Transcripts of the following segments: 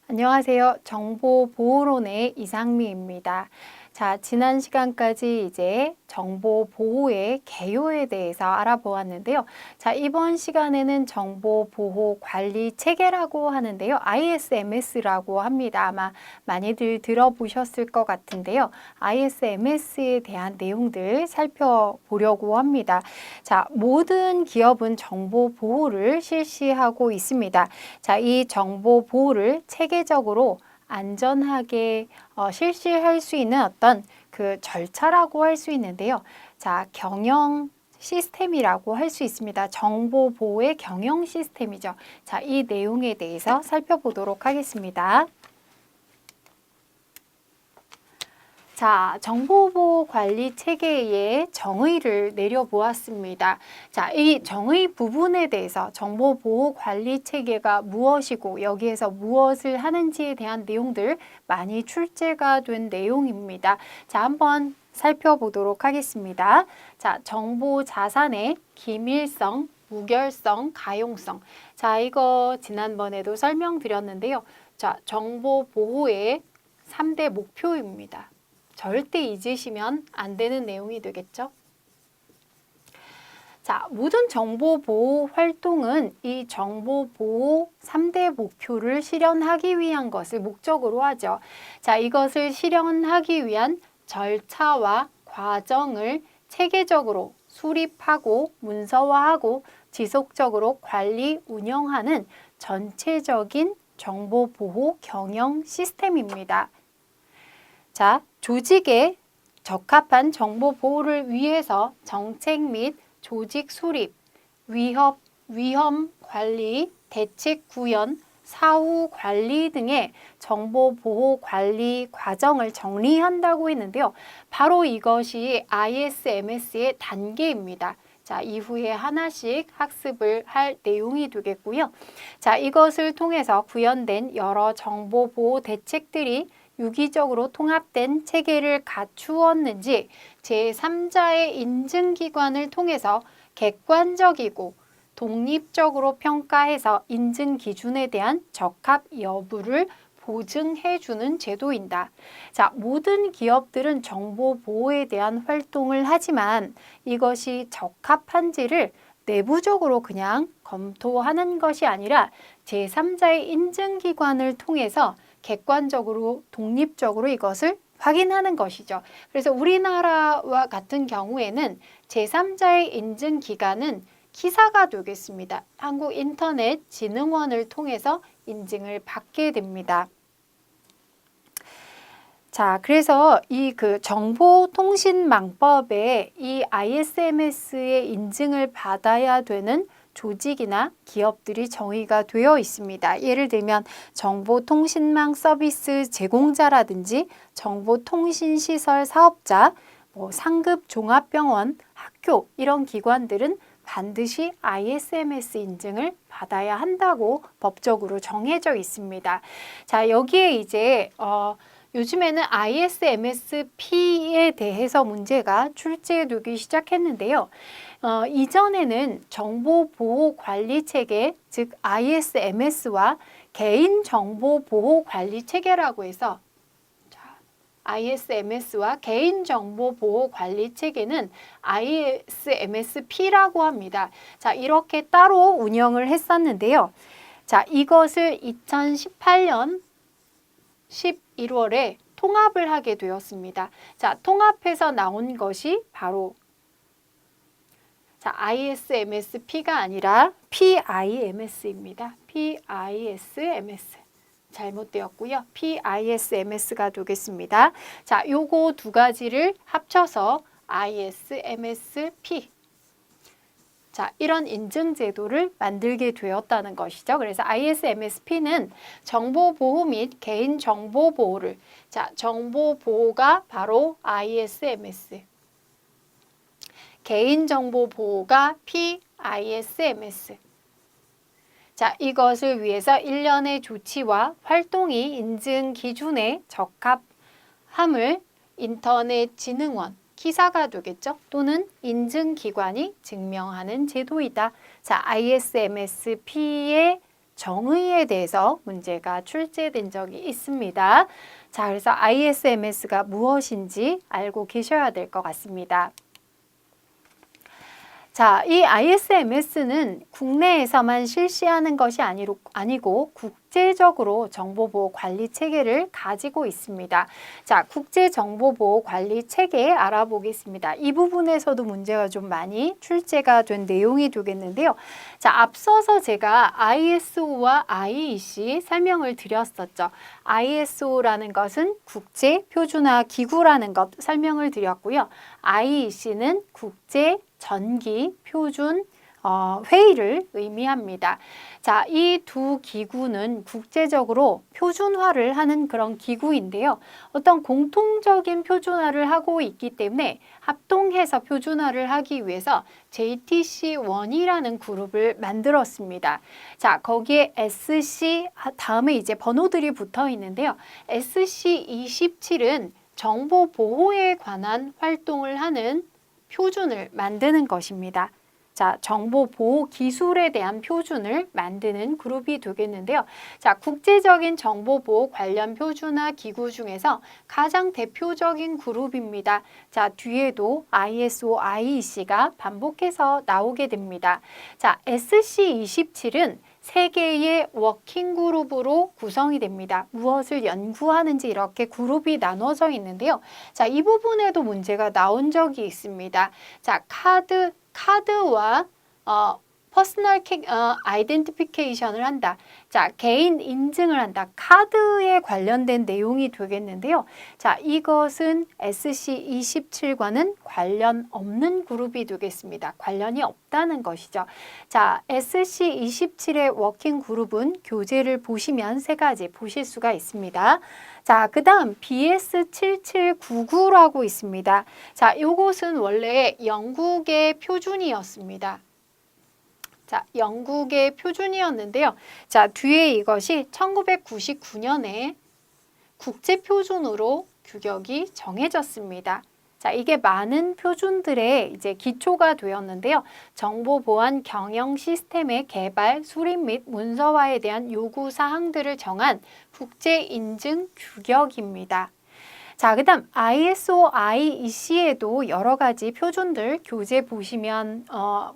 안녕하세요. 정보보호론의 이상미입니다. 자, 지난 시간까지 이제 정보보호의 개요에 대해서 알아보았는데요. 자, 이번 시간에는 정보보호 관리 체계라고 하는데요. ISMS라고 합니다. 아마 많이들 들어보셨을 것 같은데요. ISMS에 대한 내용들 살펴보려고 합니다. 자, 모든 기업은 정보보호를 실시하고 있습니다. 자, 이 정보보호를 체계적으로 안전하게 실시할 수 있는 어떤 그 절차라고 할 수 있는데요. 자, 경영 시스템이라고 할 수 있습니다. 정보 보호의 경영 시스템이죠. 자, 이 내용에 대해서 살펴보도록 하겠습니다. 자, 정보보호 관리 체계의 정의를 내려보았습니다. 자, 이 정의 부분에 대해서 정보보호 관리 체계가 무엇이고 여기에서 무엇을 하는지에 대한 내용들 많이 출제가 된 내용입니다. 자, 한번 살펴보도록 하겠습니다. 자, 정보 자산의 기밀성, 무결성, 가용성. 자, 이거 지난번에도 설명드렸는데요. 자, 정보 보호의 3대 목표입니다. 절대 잊으시면 안 되는 내용이 되겠죠. 자, 모든 정보보호 활동은 이 정보보호 3대 목표를 실현하기 위한 것을 목적으로 하죠. 자, 이것을 실현하기 위한 절차와 과정을 체계적으로 수립하고 문서화하고 지속적으로 관리, 운영하는 전체적인 정보보호 경영 시스템입니다. 자, 조직의 적합한 정보 보호를 위해서 정책 및 조직 수립, 위험 관리, 대책 구현, 사후 관리 등의 정보 보호 관리 과정을 정리한다고 했는데요. 바로 이것이 ISMS의 단계입니다. 자, 이후에 하나씩 학습을 할 내용이 되겠고요. 자, 이것을 통해서 구현된 여러 정보 보호 대책들이 유기적으로 통합된 체계를 갖추었는지 제3자의 인증기관을 통해서 객관적이고 독립적으로 평가해서 인증 기준에 대한 적합 여부를 보증해주는 제도인다. 자, 모든 기업들은 정보 보호에 대한 활동을 하지만 이것이 적합한지를 내부적으로 그냥 검토하는 것이 아니라 제3자의 인증기관을 통해서 객관적으로 독립적으로 이것을 확인하는 것이죠. 그래서 우리나라와 같은 경우에는 제3자의 인증기관은 키사가 되겠습니다. 한국인터넷진흥원을 통해서 인증을 받게 됩니다. 자, 그래서 이 그 정보통신망법에 이 ISMS의 인증을 받아야 되는 조직이나 기업들이 정의가 되어 있습니다. 예를 들면 정보통신망 서비스 제공자라든지 정보통신시설 사업자, 상급 종합병원, 학교 이런 기관들은 반드시 ISMS 인증을 받아야 한다고 법적으로 정해져 있습니다. 자, 여기에 이제 요즘에는 ISMS-P에 대해서 문제가 출제되기 시작했는데요. 이전에는 정보보호관리체계, 즉 ISMS와 개인정보보호관리체계라고 해서 ISMS와 개인정보보호관리체계는 ISMS-P라고 합니다. 자, 이렇게 따로 운영을 했었는데요. 자, 이것을 2018년 11월에 통합을 하게 되었습니다. 자, 통합해서 나온 것이 바로 ISMS-P가 아니라 PIMS입니다. PISMS. 잘못되었고요. PISMS가 되겠습니다. 자, 요거 두 가지를 합쳐서 ISMS-P. 자, 이런 인증 제도를 만들게 되었다는 것이죠. 그래서 ISMS-P는 정보보호 및 개인정보보호를, 자, 정보보호가 바로 ISMS, 개인정보보호가 PISMS. 자, 이것을 위해서 일련의 조치와 활동이 인증 기준에 적합함을 인터넷진흥원, 키사가 되겠죠? 또는 인증기관이 증명하는 제도이다. 자, ISMS-P의 정의에 대해서 문제가 출제된 적이 있습니다. 자, 그래서 ISMS가 무엇인지 알고 계셔야 될 것 같습니다. 자, 이 ISMS는 국내에서만 실시하는 것이 아니고 국제적으로 정보보호 관리 체계를 가지고 있습니다. 자, 국제정보보호 관리 체계 알아보겠습니다. 이 부분에서도 문제가 좀 많이 출제가 된 내용이 되겠는데요. 자, 앞서서 제가 ISO와 IEC 설명을 드렸었죠. ISO라는 것은 국제표준화기구라는 것 설명을 드렸고요. IEC는 국제 전기 표준 회의를 의미합니다. 자, 이 두 기구는 국제적으로 표준화를 하는 그런 기구인데요. 어떤 공통적인 표준화를 하고 있기 때문에 합동해서 표준화를 하기 위해서 JTC1이라는 그룹을 만들었습니다. 자, 거기에 SC 다음에 이제 번호들이 붙어 있는데요. SC27은 정보 보호에 관한 활동을 하는 표준을 만드는 것입니다. 자, 정보 보호 기술에 대한 표준을 만드는 그룹이 되겠는데요. 자, 국제적인 정보 보호 관련 표준화 기구 중에서 가장 대표적인 그룹입니다. 자, 뒤에도 ISO, IEC가 반복해서 나오게 됩니다. 자, SC27은 세 개의 워킹 그룹으로 구성이 됩니다. 무엇을 연구하는지 이렇게 그룹이 나눠져 있는데요. 자, 이 부분에도 문제가 나온 적이 있습니다. 자, 카드와 퍼스널 아이덴티피케이션을 한다. 자, 개인 인증을 한다. 카드에 관련된 내용이 되겠는데요. 자, 이것은 SC27과는 관련 없는 그룹이 되겠습니다. 관련이 없다는 것이죠. 자, SC27의 워킹 그룹은 교재를 보시면 세 가지 보실 수가 있습니다. 자, 그 다음 BS7799라고 있습니다. 자, 요것은 원래 영국의 표준이었습니다. 자, 영국의 표준이었는데요. 자, 뒤에 이것이 1999년에 국제표준으로 규격이 정해졌습니다. 자, 이게 많은 표준들의 이제 기초가 되었는데요. 정보보안 경영 시스템의 개발, 수립 및 문서화에 대한 요구 사항들을 정한 국제인증 규격입니다. 자, 그 다음 ISO, IEC에도 여러 가지 표준들 교재 보시면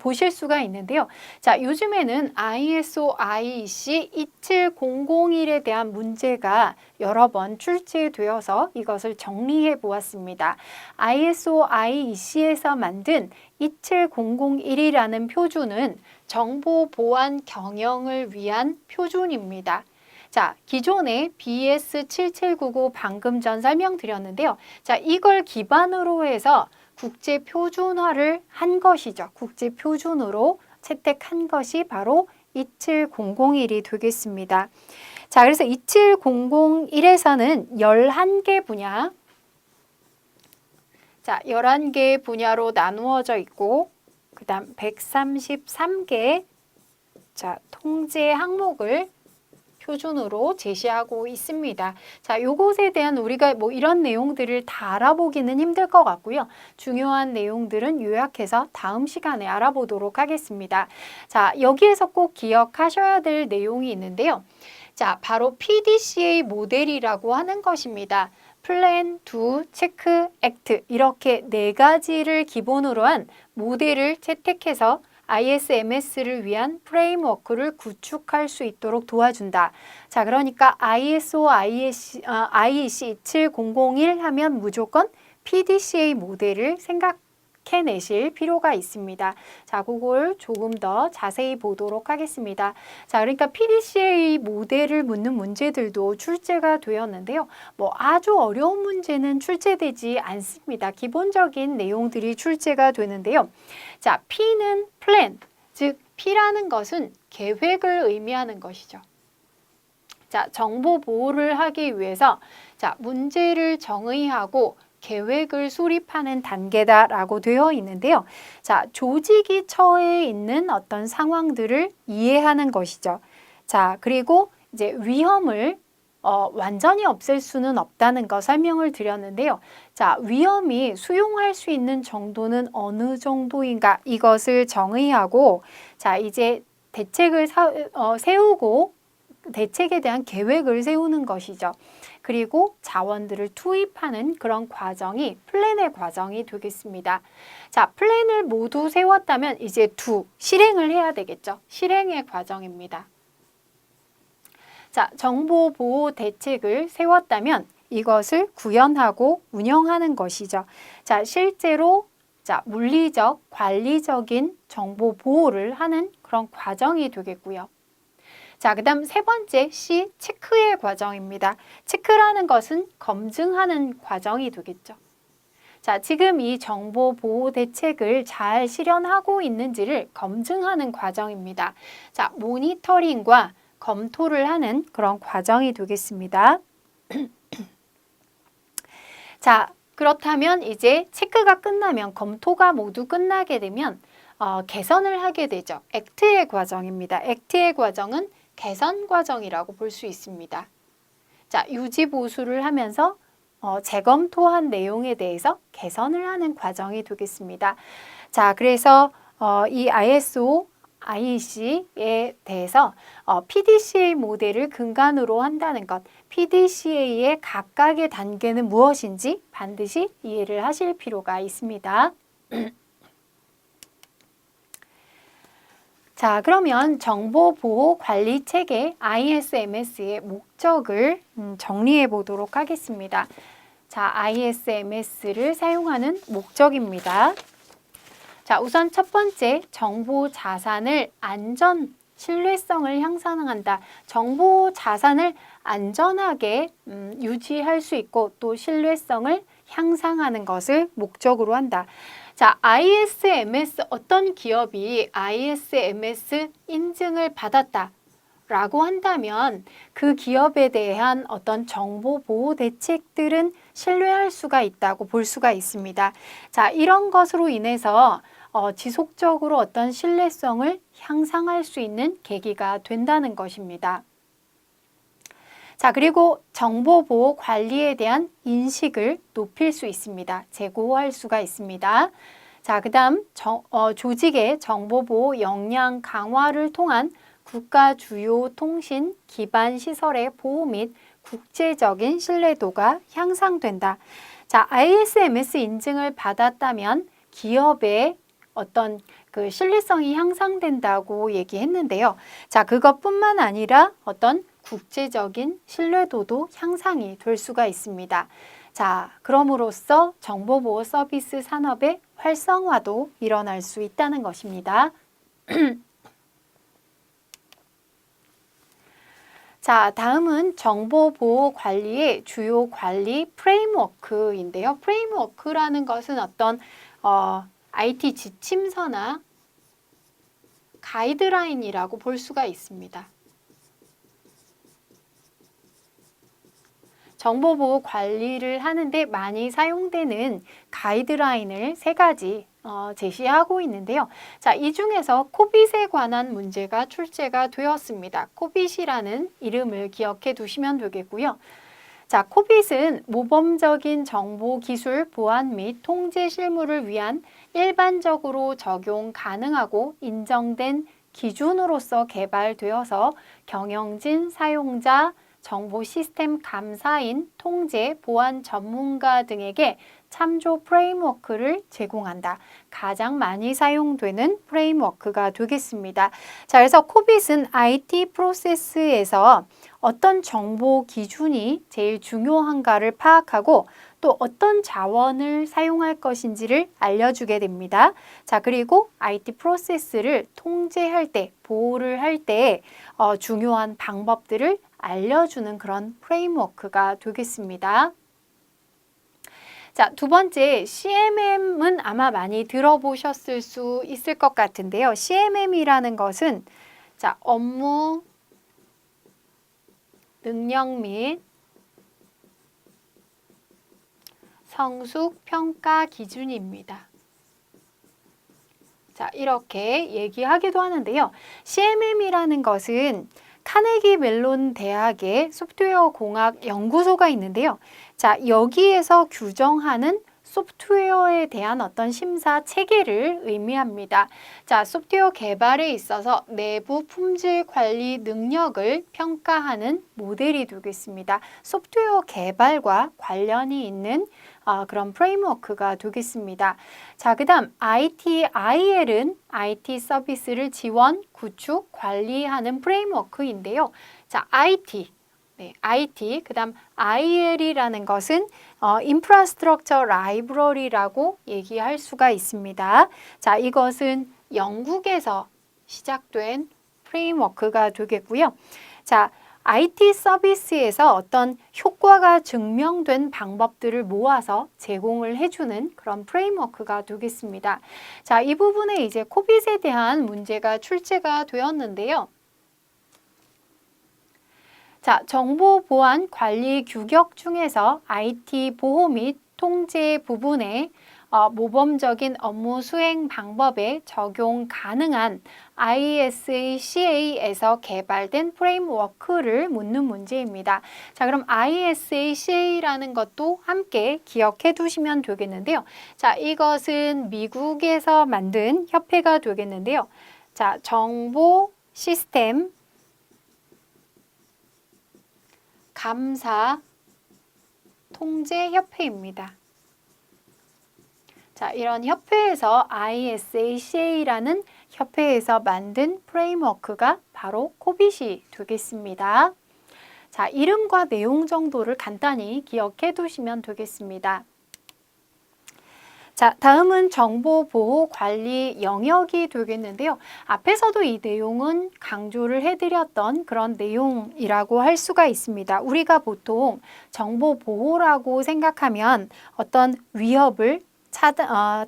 보실 수가 있는데요. 자, 요즘에는 ISO, IEC 27001에 대한 문제가 여러 번 출제되어서 이것을 정리해 보았습니다. ISO, IEC에서 만든 27001이라는 표준은 정보 보안 경영을 위한 표준입니다. 자, 기존의 BS7799 방금 전 설명드렸는데요. 자, 이걸 기반으로 해서 국제 표준화를 한 것이죠. 국제 표준으로 채택한 것이 바로 27001이 되겠습니다. 자, 그래서 27001에서는 11개 분야, 자, 11개 분야로 나누어져 있고, 그 다음 133개, 자, 통제 항목을 표준으로 제시하고 있습니다. 자, 요것에 대한 우리가 뭐 이런 내용들을 다 알아보기는 힘들 것 같고요. 중요한 내용들은 요약해서 다음 시간에 알아보도록 하겠습니다. 자, 여기에서 꼭 기억하셔야 될 내용이 있는데요. 자, 바로 PDCA 모델이라고 하는 것입니다. 플랜, 두, 체크, 액트 이렇게 네 가지를 기본으로 한 모델을 채택해서 ISMS를 위한 프레임워크를 구축할 수 있도록 도와준다. 자, 그러니까 ISO, IEC 7001 하면 무조건 PDCA 모델을 생각해내실 필요가 있습니다. 자, 그걸 조금 더 자세히 보도록 하겠습니다. 자, 그러니까 PDCA 모델을 묻는 문제들도 출제가 되었는데요. 뭐 아주 어려운 문제는 출제되지 않습니다. 기본적인 내용들이 출제가 되는데요. 자, P는 플랜, 즉 P라는 것은 계획을 의미하는 것이죠. 자, 정보 보호를 하기 위해서 자, 문제를 정의하고 계획을 수립하는 단계다라고 되어 있는데요. 자, 조직이 처해 있는 어떤 상황들을 이해하는 것이죠. 자, 그리고 이제 위험을 완전히 없앨 수는 없다는 거 설명을 드렸는데요. 자, 위험이 수용할 수 있는 정도는 어느 정도인가 이것을 정의하고 자, 이제 대책을 세우고 대책에 대한 계획을 세우는 것이죠. 그리고 자원들을 투입하는 그런 과정이 플랜의 과정이 되겠습니다. 자, 플랜을 모두 세웠다면 이제 실행을 해야 되겠죠. 실행의 과정입니다. 자, 정보보호 대책을 세웠다면 이것을 구현하고 운영하는 것이죠. 자, 실제로 물리적, 관리적인 정보 보호를 하는 그런 과정이 되겠고요. 자, 그 다음 세 번째 C, 체크의 과정입니다. 체크라는 것은 검증하는 과정이 되겠죠. 자, 지금 이 정보 보호 대책을 잘 실현하고 있는지를 검증하는 과정입니다. 자, 모니터링과 검토를 하는 그런 과정이 되겠습니다. 자, 그렇다면 이제 체크가 끝나면 검토가 모두 끝나게 되면 개선을 하게 되죠. 액트의 과정입니다. 액트의 과정은 개선 과정이라고 볼 수 있습니다. 자, 유지 보수를 하면서 재검토한 내용에 대해서 개선을 하는 과정이 되겠습니다. 자, 그래서 이 ISO, IEC에 대해서 PDCA 모델을 근간으로 한다는 것, PDCA의 각각의 단계는 무엇인지 반드시 이해를 하실 필요가 있습니다. 자, 그러면 정보보호관리체계 ISMS의 목적을 정리해 보도록 하겠습니다. 자, ISMS를 사용하는 목적입니다. 자, 우선 첫 번째, 정보 자산을 신뢰성을 향상한다. 정보 자산을 안전하게 유지할 수 있고 또 신뢰성을 향상하는 것을 목적으로 한다. 자, ISMS, 어떤 기업이 ISMS 인증을 받았다 라고 한다면 그 기업에 대한 어떤 정보 보호 대책들은 신뢰할 수가 있다고 볼 수가 있습니다. 자, 이런 것으로 인해서 지속적으로 어떤 신뢰성을 향상할 수 있는 계기가 된다는 것입니다. 자, 그리고 정보보호 관리에 대한 인식을 높일 수 있습니다. 제고할 수가 있습니다. 자, 그 다음 조직의 정보보호 역량 강화를 통한 국가 주요 통신 기반 시설의 보호 및 국제적인 신뢰도가 향상된다. 자, ISMS 인증을 받았다면 기업의 어떤 그 신뢰성이 향상된다고 얘기했는데요. 자, 그것뿐만 아니라 어떤 국제적인 신뢰도도 향상이 될 수가 있습니다. 자, 그럼으로써 정보보호 서비스 산업의 활성화도 일어날 수 있다는 것입니다. 자, 다음은 정보보호 관리의 주요 관리 프레임워크인데요. 프레임워크라는 것은 어떤 IT 지침서나 가이드라인이라고 볼 수가 있습니다. 정보보호 관리를 하는데 많이 사용되는 가이드라인을 3가지 제시하고 있는데요. 자, 이 중에서 코빗에 관한 문제가 출제가 되었습니다. 코빗이라는 이름을 기억해 두시면 되겠고요. 자, 코빗은 모범적인 정보기술 보안 및 통제 실무를 위한 일반적으로 적용 가능하고 인정된 기준으로서 개발되어서 경영진, 사용자, 정보 시스템 감사인, 통제, 보안 전문가 등에게 참조 프레임워크를 제공한다. 가장 많이 사용되는 프레임워크가 되겠습니다. 자, 그래서 코빗은 IT 프로세스에서 어떤 정보 기준이 제일 중요한가를 파악하고 또 어떤 자원을 사용할 것인지를 알려주게 됩니다. 자, 그리고 IT 프로세스를 통제할 때, 보호를 할 때 중요한 방법들을 알려주는 그런 프레임워크가 되겠습니다. 자, 두 번째, CMM은 아마 많이 들어보셨을 수 있을 것 같은데요. CMM이라는 것은 자, 업무, 능력 및 성숙 평가 기준입니다. 자, 이렇게 얘기하기도 하는데요. CMM이라는 것은 카네기 멜론 대학의 소프트웨어 공학 연구소가 있는데요. 자, 여기에서 규정하는 소프트웨어에 대한 어떤 심사 체계를 의미합니다. 자, 소프트웨어 개발에 있어서 내부 품질 관리 능력을 평가하는 모델이 되겠습니다. 소프트웨어 개발과 관련이 있는 그런 프레임워크가 되겠습니다. 자, 그 다음 ITIL은 IT 서비스를 지원, 구축, 관리하는 프레임워크인데요. 자, IT, 그 다음 IL이라는 것은 인프라스트럭처 라이브러리라고 얘기할 수가 있습니다. 자, 이것은 영국에서 시작된 프레임워크가 되겠고요. 자, IT 서비스에서 어떤 효과가 증명된 방법들을 모아서 제공을 해주는 그런 프레임워크가 되겠습니다. 자, 이 부분에 이제 코빗에 대한 문제가 출제가 되었는데요. 자, 정보 보안 관리 규격 중에서 IT 보호 및 통제 부분에 모범적인 업무 수행 방법에 적용 가능한 ISACA에서 개발된 프레임워크를 묻는 문제입니다. 자, 그럼 ISACA라는 것도 함께 기억해 두시면 되겠는데요. 자, 이것은 미국에서 만든 협회가 되겠는데요. 자, 정보 시스템 감사 통제협회입니다. 자, 이런 협회에서 ISACA라는 협회에서 만든 프레임워크가 바로 코빗이 되겠습니다. 자, 이름과 내용 정도를 간단히 기억해 두시면 되겠습니다. 자, 다음은 정보보호관리 영역이 되겠는데요. 앞에서도 이 내용은 강조를 해드렸던 그런 내용이라고 할 수가 있습니다. 우리가 보통 정보보호라고 생각하면 어떤 위협을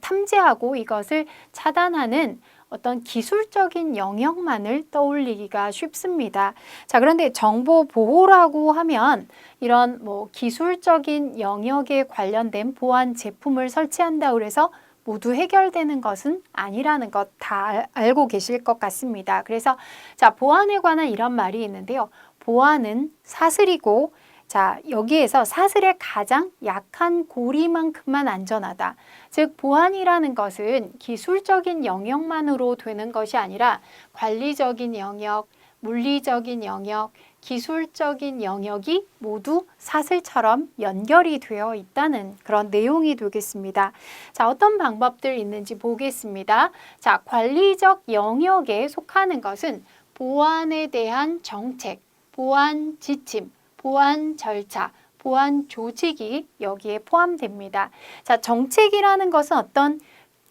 탐지하고 이것을 차단하는 어떤 기술적인 영역만을 떠올리기가 쉽습니다. 자, 그런데 정보 보호라고 하면 이런 기술적인 영역에 관련된 보안 제품을 설치한다 그래서 모두 해결되는 것은 아니라는 것 다 알고 계실 것 같습니다. 그래서 자, 보안에 관한 이런 말이 있는데요. 보안은 사슬이고 자, 여기에서 사슬의 가장 약한 고리만큼만 안전하다. 즉, 보안이라는 것은 기술적인 영역만으로 되는 것이 아니라 관리적인 영역, 물리적인 영역, 기술적인 영역이 모두 사슬처럼 연결이 되어 있다는 그런 내용이 되겠습니다. 자, 어떤 방법들 있는지 보겠습니다. 자, 관리적 영역에 속하는 것은 보안에 대한 정책, 보안 지침, 보안 절차, 보안 조직이 여기에 포함됩니다. 자, 정책이라는 것은 어떤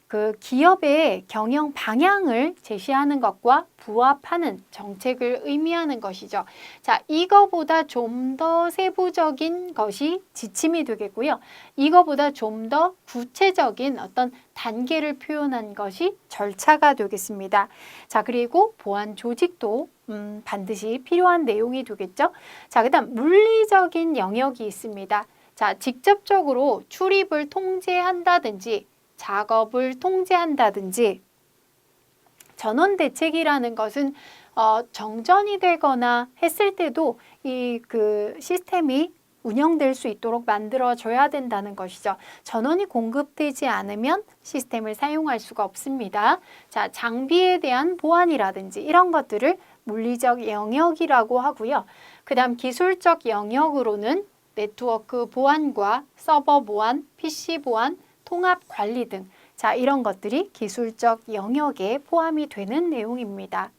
그 기업의 경영 방향을 제시하는 것과 부합하는 정책을 의미하는 것이죠. 자, 이거보다 좀 더 세부적인 것이 지침이 되겠고요. 이거보다 좀 더 구체적인 어떤 단계를 표현한 것이 절차가 되겠습니다. 자, 그리고 보안 조직도 반드시 필요한 내용이 되겠죠. 자, 그다음 물리적인 영역이 있습니다. 자, 직접적으로 출입을 통제한다든지 작업을 통제한다든지 전원 대책이라는 것은 정전이 되거나 했을 때도 이 시스템이 운영될 수 있도록 만들어줘야 된다는 것이죠. 전원이 공급되지 않으면 시스템을 사용할 수가 없습니다. 자, 장비에 대한 보안이라든지 이런 것들을 물리적 영역이라고 하고요. 그 다음 기술적 영역으로는 네트워크 보안과 서버 보안, PC 보안, 통합 관리 등 자, 이런 것들이 기술적 영역에 포함이 되는 내용입니다.